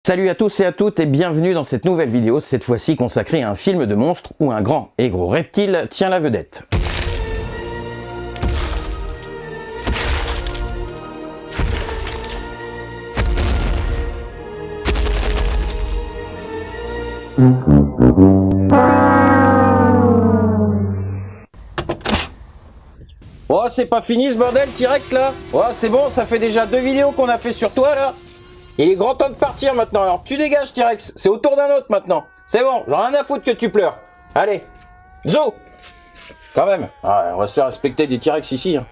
Salut à tous et à toutes et bienvenue dans cette nouvelle vidéo, cette fois-ci consacrée à un film de monstre où un grand et gros reptile tient la vedette. Oh, c'est pas fini ce bordel, T-Rex là? Oh, c'est bon, ça fait déjà 2 vidéos qu'on a fait sur toi là. Il est grand temps de partir maintenant, alors tu dégages T-Rex, c'est au tour d'un autre maintenant. C'est bon, j'en ai rien à foutre que tu pleures. Allez, zo! Quand même, on va se faire respecter des T-Rex ici. Hein.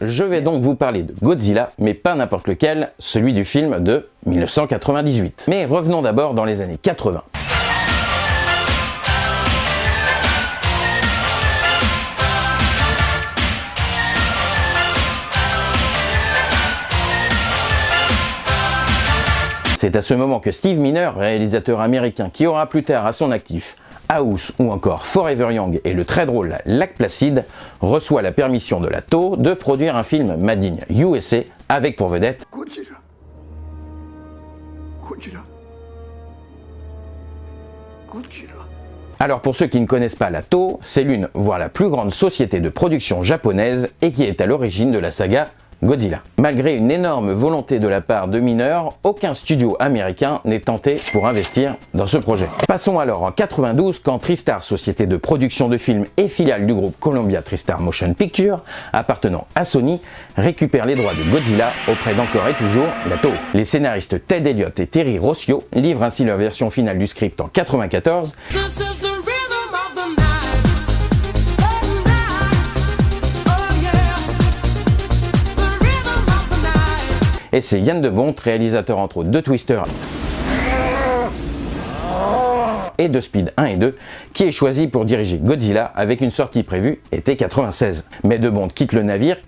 Je vais donc vous parler de Godzilla, mais pas n'importe lequel, celui du film de 1998. Mais revenons d'abord dans les années 80. C'est à ce moment que Steve Miner, réalisateur américain qui aura plus tard à son actif House ou encore Forever Young et le très drôle Lac Placide, reçoit la permission de la TOH de produire un film made in USA avec pour vedette Godzilla. Godzilla. Godzilla. Alors pour ceux qui ne connaissent pas la TOH, c'est l'une, voire la plus grande société de production japonaise et qui est à l'origine de la saga Godzilla. Malgré une énorme volonté de la part de Miner, aucun studio américain n'est tenté pour investir dans ce projet. Passons alors en 92 quand TriStar, société de production de films et filiale du groupe Columbia TriStar Motion Pictures, appartenant à Sony, récupère les droits de Godzilla auprès d'encore et toujours la TOH. Les scénaristes Ted Elliott et Terry Rossio livrent ainsi leur version finale du script en 94. Et c'est Yann de Bont, réalisateur entre autres de Twister et de Speed 1 et 2, qui est choisi pour diriger Godzilla avec une sortie prévue été 96. Mais de Bont quitte le navire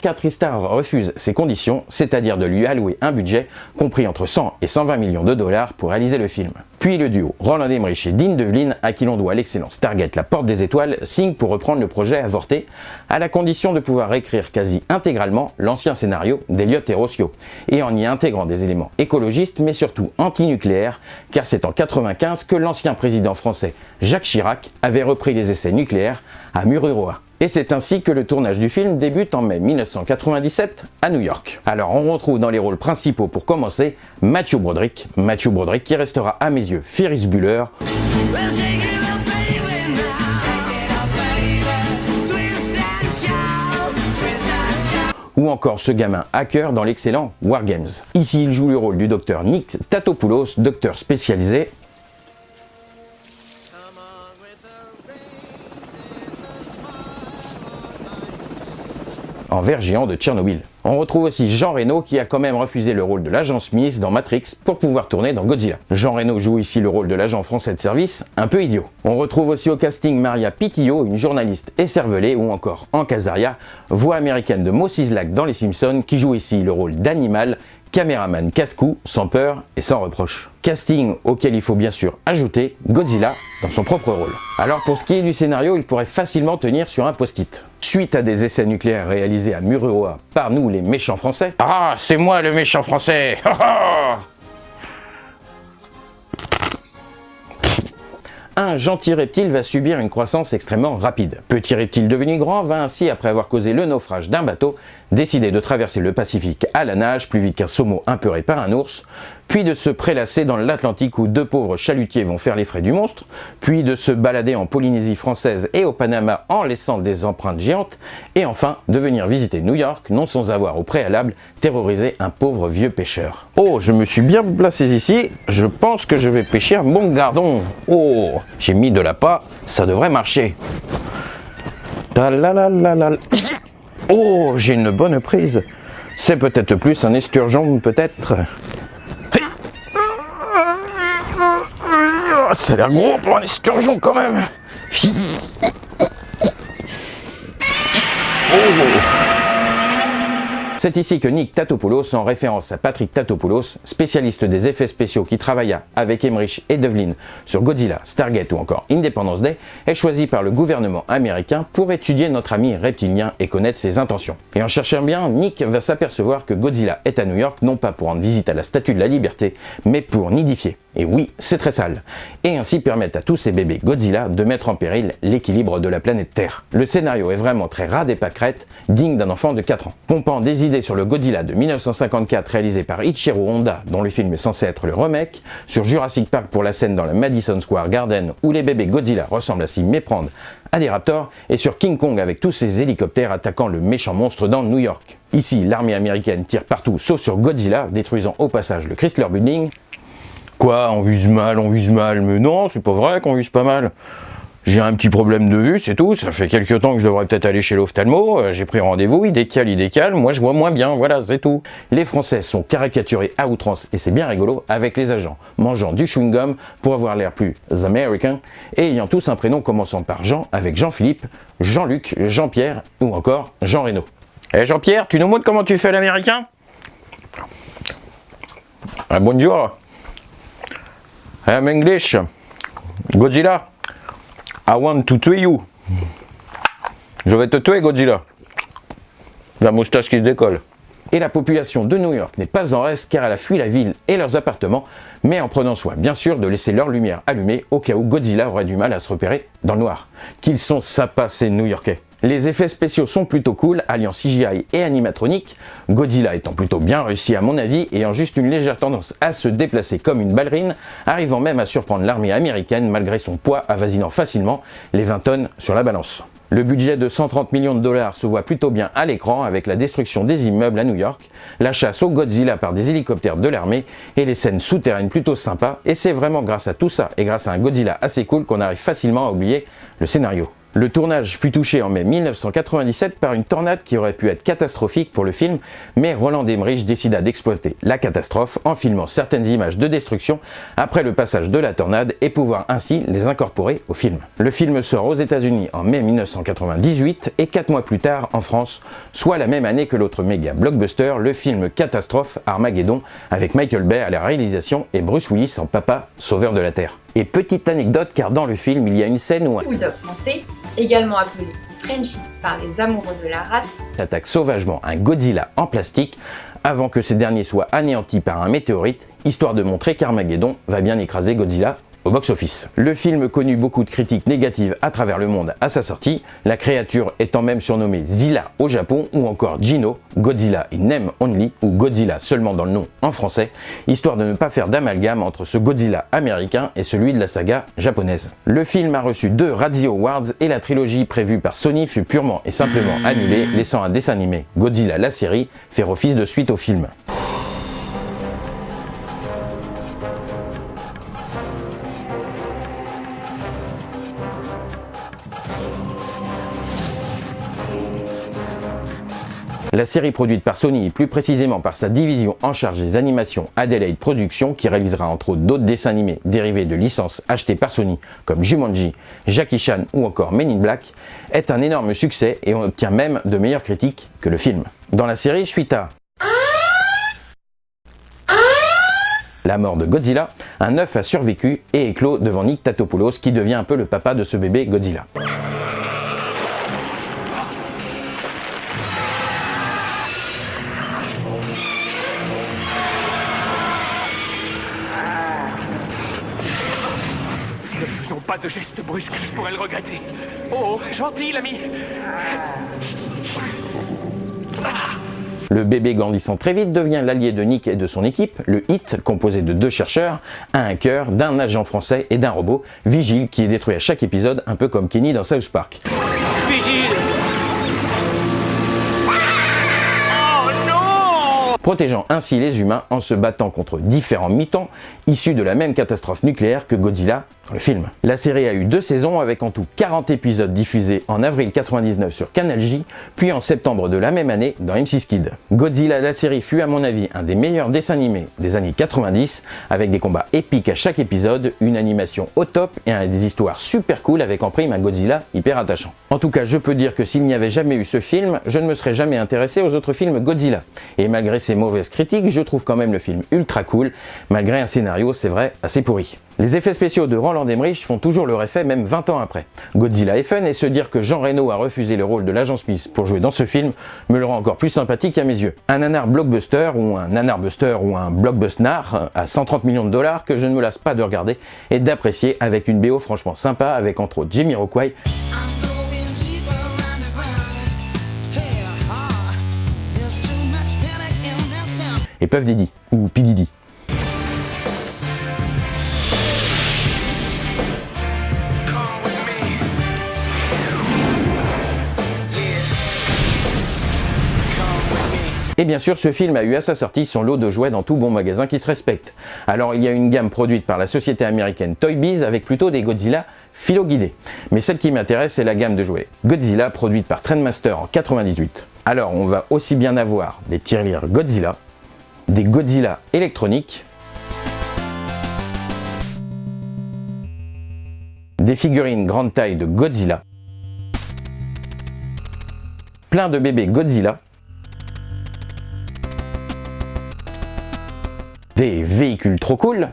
car TriStar refuse ses conditions, c'est-à-dire de lui allouer un budget compris entre 100 et 120 millions de dollars pour réaliser le film. Puis le duo Roland Emmerich et Dean Devlin, à qui l'on doit l'excellent Stargate La Porte des Étoiles, signe pour reprendre le projet avorté, à la condition de pouvoir réécrire quasi intégralement l'ancien scénario d'Elliott et Rossio, et en y intégrant des éléments écologistes mais surtout antinucléaires, car c'est en 95 que l'ancien président français Jacques Chirac avait repris les essais nucléaires à Mururoa. Et c'est ainsi que le tournage du film débute en mai 1997 à New York. Alors on retrouve dans les rôles principaux pour commencer Matthew Broderick qui restera à mes yeux Ferris Bueller, ou encore ce gamin hacker dans l'excellent War Games. Ici il joue le rôle du docteur Nick Tatopoulos, docteur spécialisé en ver géant de Tchernobyl. On retrouve aussi Jean Reno qui a quand même refusé le rôle de l'agent Smith dans Matrix pour pouvoir tourner dans Godzilla. Jean Reno joue ici le rôle de l'agent français de service, un peu idiot. On retrouve aussi au casting Maria Pitillo, une journaliste écervelée, ou encore Hank Azaria, voix américaine de Moses Lack dans Les Simpsons, qui joue ici le rôle d'animal, caméraman casse-cou, sans peur et sans reproche. Casting auquel il faut bien sûr ajouter Godzilla dans son propre rôle. Alors pour ce qui est du scénario, il pourrait facilement tenir sur un post-it. Suite à des essais nucléaires réalisés à Mururoa par nous les méchants français. Ah, c'est moi le méchant français. Un gentil reptile va subir une croissance extrêmement rapide. Petit reptile devenu grand va ainsi, après avoir causé le naufrage d'un bateau, décider de traverser le Pacifique à la nage, plus vite qu'un saumon apeuré par un ours, puis de se prélasser dans l'Atlantique où 2 pauvres chalutiers vont faire les frais du monstre, puis de se balader en Polynésie française et au Panama en laissant des empreintes géantes, et enfin de venir visiter New York, non sans avoir au préalable terrorisé un pauvre vieux pêcheur. Oh, je me suis bien placé ici, je pense que je vais pêcher un bon gardon. Oh, j'ai mis de l'appât, ça devrait marcher. Oh, j'ai une bonne prise. C'est peut-être plus un esturgeon, peut-être. ça a l'air gros pour un esturgeon quand même. C'est ici que Nick Tatopoulos, en référence à Patrick Tatopoulos, spécialiste des effets spéciaux qui travailla avec Emmerich et Devlin sur Godzilla, Stargate ou encore Independence Day, est choisi par le gouvernement américain pour étudier notre ami reptilien et connaître ses intentions. Et en cherchant bien, Nick va s'apercevoir que Godzilla est à New York non pas pour rendre visite à la Statue de la Liberté, mais pour nidifier. Et oui, c'est très sale. Et ainsi permettre à tous ces bébés Godzilla de mettre en péril l'équilibre de la planète Terre. Le scénario est vraiment très rade et pâquerette, digne d'un enfant de 4 ans. Pompant des idées sur le Godzilla de 1954 réalisé par Ichiro Honda, dont le film est censé être le remake, sur Jurassic Park pour la scène dans le Madison Square Garden où les bébés Godzilla ressemblent à s'y méprendre à des raptors, et sur King Kong avec tous ses hélicoptères attaquant le méchant monstre dans New York. Ici, l'armée américaine tire partout sauf sur Godzilla, détruisant au passage le Chrysler Building. Quoi, on vise mal, mais non, c'est pas vrai qu'on vise pas mal. J'ai un petit problème de vue, c'est tout, ça fait quelques temps que je devrais peut-être aller chez l'ophtalmo, j'ai pris rendez-vous, il décale, moi je vois moins bien, voilà, c'est tout. Les Français sont caricaturés à outrance, et c'est bien rigolo, avec les agents mangeant du chewing-gum pour avoir l'air plus American, et ayant tous un prénom commençant par Jean, avec Jean-Philippe, Jean-Luc, Jean-Pierre, ou encore Jean Reno. Eh Jean-Pierre, tu nous montres comment tu fais l'américain? Ah, bonjour. I'm English. Godzilla. I want to tuer you. Je vais te tuer, Godzilla. La moustache qui se décolle. Et la population de New York n'est pas en reste car elle a fui la ville et leurs appartements, mais en prenant soin, bien sûr, de laisser leur lumière allumée au cas où Godzilla aurait du mal à se repérer dans le noir. Qu'ils sont sympas ces New-Yorkais. Les effets spéciaux sont plutôt cool, alliant CGI et animatronique, Godzilla étant plutôt bien réussi à mon avis, ayant juste une légère tendance à se déplacer comme une ballerine, arrivant même à surprendre l'armée américaine malgré son poids avoisinant facilement les 20 tonnes sur la balance. Le budget de 130 millions de dollars se voit plutôt bien à l'écran avec la destruction des immeubles à New York, la chasse au Godzilla par des hélicoptères de l'armée et les scènes souterraines plutôt sympas, et c'est vraiment grâce à tout ça et grâce à un Godzilla assez cool qu'on arrive facilement à oublier le scénario. Le tournage fut touché en mai 1997 par une tornade qui aurait pu être catastrophique pour le film, mais Roland Emmerich décida d'exploiter la catastrophe en filmant certaines images de destruction après le passage de la tornade et pouvoir ainsi les incorporer au film. Le film sort aux États-Unis en mai 1998 et 4 mois plus tard en France, soit la même année que l'autre méga blockbuster, le film catastrophe Armageddon avec Michael Bay à la réalisation et Bruce Willis en papa sauveur de la Terre. Et petite anecdote, car dans le film, il y a une scène où un bulldog français, également appelé Frenchie par les amoureux de la race, attaque sauvagement un Godzilla en plastique avant que ce dernier soit anéanti par un météorite, histoire de montrer qu'Armageddon va bien écraser Godzilla au box-office. Le film connut beaucoup de critiques négatives à travers le monde à sa sortie, la créature étant même surnommée Zilla au Japon ou encore Gino, Godzilla in name only ou Godzilla seulement dans le nom en français, histoire de ne pas faire d'amalgame entre ce Godzilla américain et celui de la saga japonaise. Le film a reçu 2 Razzie Awards et la trilogie prévue par Sony fut purement et simplement annulée, laissant un dessin animé, Godzilla la série, faire office de suite au film. La série produite par Sony et plus précisément par sa division en charge des animations Adelaide Productions, qui réalisera entre autres d'autres dessins animés dérivés de licences achetées par Sony comme Jumanji, Jackie Chan ou encore Men in Black, est un énorme succès et on obtient même de meilleures critiques que le film. Dans la série, suite à la mort de Godzilla, un œuf a survécu et éclos devant Nick Tatopoulos qui devient un peu le papa de ce bébé Godzilla. Pas de geste brusque, je pourrais le regretter. Oh, gentil l'ami. Le bébé grandissant très vite devient l'allié de Nick et de son équipe, le HIT, composé de 2 chercheurs, un hacker, d'un agent français et d'un robot, Vigile, qui est détruit à chaque épisode, un peu comme Kenny dans South Park. Vigile. Oh non! protégeant ainsi les humains en se battant contre différents mutants issus de la même catastrophe nucléaire que Godzilla dans le film. La série a eu 2 saisons avec en tout 40 épisodes diffusés en avril 99 sur Canal J, puis en septembre de la même année dans M6 Kids. Godzilla la série fut à mon avis un des meilleurs dessins animés des années 90, avec des combats épiques à chaque épisode, une animation au top et des histoires super cool avec en prime un Godzilla hyper attachant. En tout cas, je peux dire que s'il n'y avait jamais eu ce film, je ne me serais jamais intéressé aux autres films Godzilla. Et malgré ses mauvaises critiques, je trouve quand même le film ultra cool, malgré un scénario, c'est vrai, assez pourri. Les effets spéciaux de Roland Emmerich font toujours leur effet même 20 ans après. Godzilla est fun et se dire que Jean Reno a refusé le rôle de l'agent Smith pour jouer dans ce film me le rend encore plus sympathique à mes yeux. Un nanar blockbuster ou un nanarbuster ou un blockbustnar à 130 millions de dollars que je ne me lasse pas de regarder et d'apprécier avec une BO franchement sympa avec entre autres Jamiroquai et Puff Daddy ou P. Diddy. Et bien sûr, ce film a eu à sa sortie son lot de jouets dans tout bon magasin qui se respecte. Alors il y a une gamme produite par la société américaine Toy Biz avec plutôt des Godzilla philo-guidés. Mais celle qui m'intéresse, c'est la gamme de jouets Godzilla produite par Trendmaster en 98. Alors on va aussi bien avoir des tirelires Godzilla, des Godzilla électroniques, des figurines grande taille de Godzilla, plein de bébés Godzilla, des véhicules trop cool,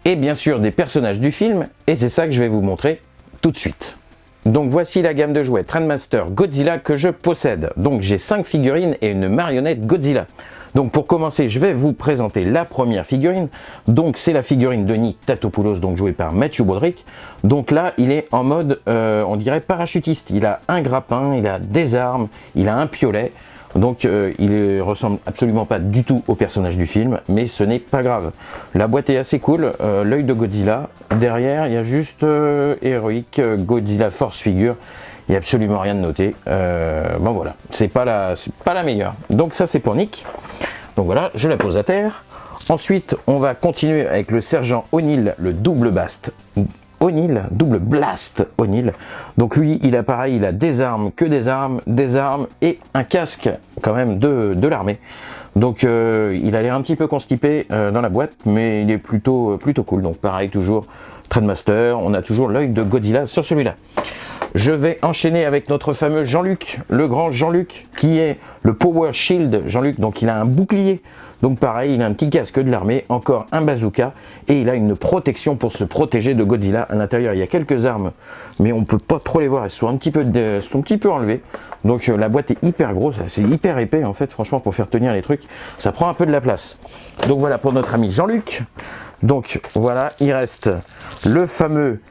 et bien sûr des personnages du film, et c'est ça que je vais vous montrer tout de suite. Donc voici la gamme de jouets Trendmaster Godzilla que je possède. Donc j'ai 5 figurines et une marionnette Godzilla. Donc pour commencer, je vais vous présenter la première figurine. Donc c'est la figurine de Nick Tatopoulos, donc joué par Matthew Broderick. Donc là, il est en mode, on dirait parachutiste. Il a un grappin, il a des armes, il a un piolet. Donc il ressemble absolument pas du tout au personnage du film, mais ce n'est pas grave. La boîte est assez cool, l'œil de Godzilla. Derrière, il y a juste Heroic Godzilla Force Figure. Il n'y a absolument rien de noté. Bon voilà, c'est pas la meilleure. Donc ça c'est pour Nick. Donc voilà, je la pose à terre. Ensuite, on va continuer avec le sergent O'Neill, le double blast O'Neill. Donc lui, il a pareil, il a des armes et un casque quand même de l'armée. Donc il a l'air un petit peu constipé dans la boîte, mais il est plutôt cool. Donc pareil, toujours Trendmaster, on a toujours l'œil de Godzilla sur celui-là. Je vais enchaîner avec notre fameux Jean-Luc, le grand Jean-Luc, qui est le Power Shield Jean-Luc. Donc il a un bouclier, donc pareil, il a un petit casque de l'armée, encore un bazooka, et il a une protection pour se protéger de Godzilla. À l'intérieur, il y a quelques armes, mais on peut pas trop les voir, elles sont un petit peu enlevées. Donc la boîte est hyper grosse, c'est hyper épais en fait, franchement, pour faire tenir les trucs, ça prend un peu de la place. Donc voilà pour notre ami Jean-Luc. Donc voilà, il reste le fameux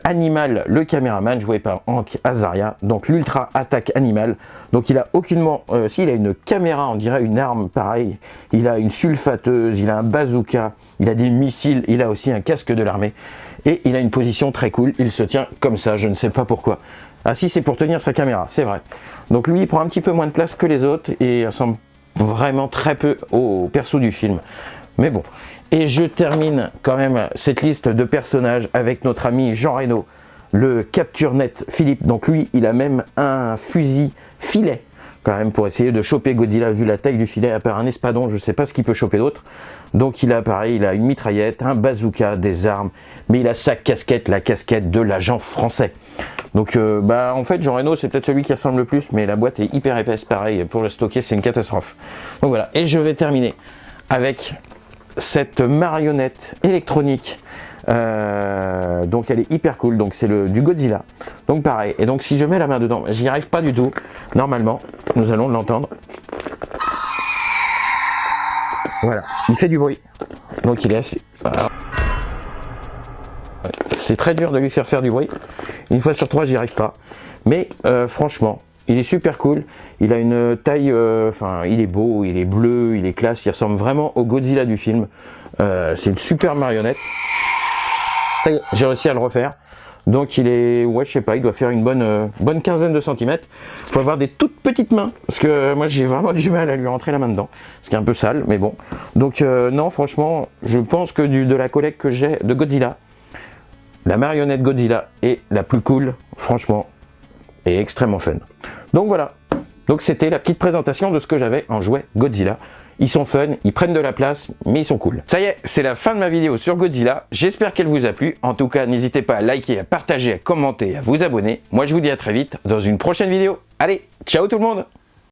Animal, le caméraman, joué par Hank Azaria, donc l'ultra attaque animal. Donc il a aucunement, il a une caméra, on dirait une arme, pareil, il a une sulfateuse, il a un bazooka, il a des missiles, il a aussi un casque de l'armée, et il a une position très cool, il se tient comme ça, je ne sais pas pourquoi. Ah si, c'est pour tenir sa caméra, c'est vrai. Donc lui, il prend un petit peu moins de place que les autres, et il ressemble vraiment très peu au perso du film. Mais bon. Et je termine quand même cette liste de personnages avec notre ami Jean Reno, le Capture Net Philippe. Donc lui, il a même un fusil filet quand même pour essayer de choper Godzilla vu la taille du filet, à part un espadon, je ne sais pas ce qu'il peut choper d'autre. Donc il a pareil, il a une mitraillette, un bazooka, des armes, mais il a sa casquette, la casquette de l'agent français. Donc en fait Jean Reno c'est peut-être celui qui ressemble le plus, mais la boîte est hyper épaisse, pareil, pour le stocker c'est une catastrophe. Donc voilà, et je vais terminer avec cette marionnette électronique, donc elle est hyper cool, donc c'est du Godzilla, donc pareil, et donc si je mets la main dedans, j'y arrive pas du tout, normalement, nous allons l'entendre, voilà, il fait du bruit, donc il est assez, voilà. C'est très dur de lui faire du bruit, une fois sur 3 j'y arrive pas, mais franchement, il est super cool, il a une taille, il est beau, il est bleu, il est classe, il ressemble vraiment au Godzilla du film. C'est une super marionnette. J'ai réussi à le refaire. Donc il est, ouais je sais pas, il doit faire une bonne quinzaine de centimètres. Il faut avoir des toutes petites mains, parce que moi j'ai vraiment du mal à lui rentrer la main dedans, ce qui est un peu sale, mais bon. Donc non, franchement, je pense que de la collecte que j'ai de Godzilla, la marionnette Godzilla est la plus cool, franchement, et extrêmement fun. Donc voilà, donc c'était la petite présentation de ce que j'avais en jouet Godzilla. Ils sont fun, ils prennent de la place, mais ils sont cool. Ça y est, c'est la fin de ma vidéo sur Godzilla. J'espère qu'elle vous a plu. En tout cas, n'hésitez pas à liker, à partager, à commenter, à vous abonner. Moi, je vous dis à très vite dans une prochaine vidéo. Allez, ciao tout le monde!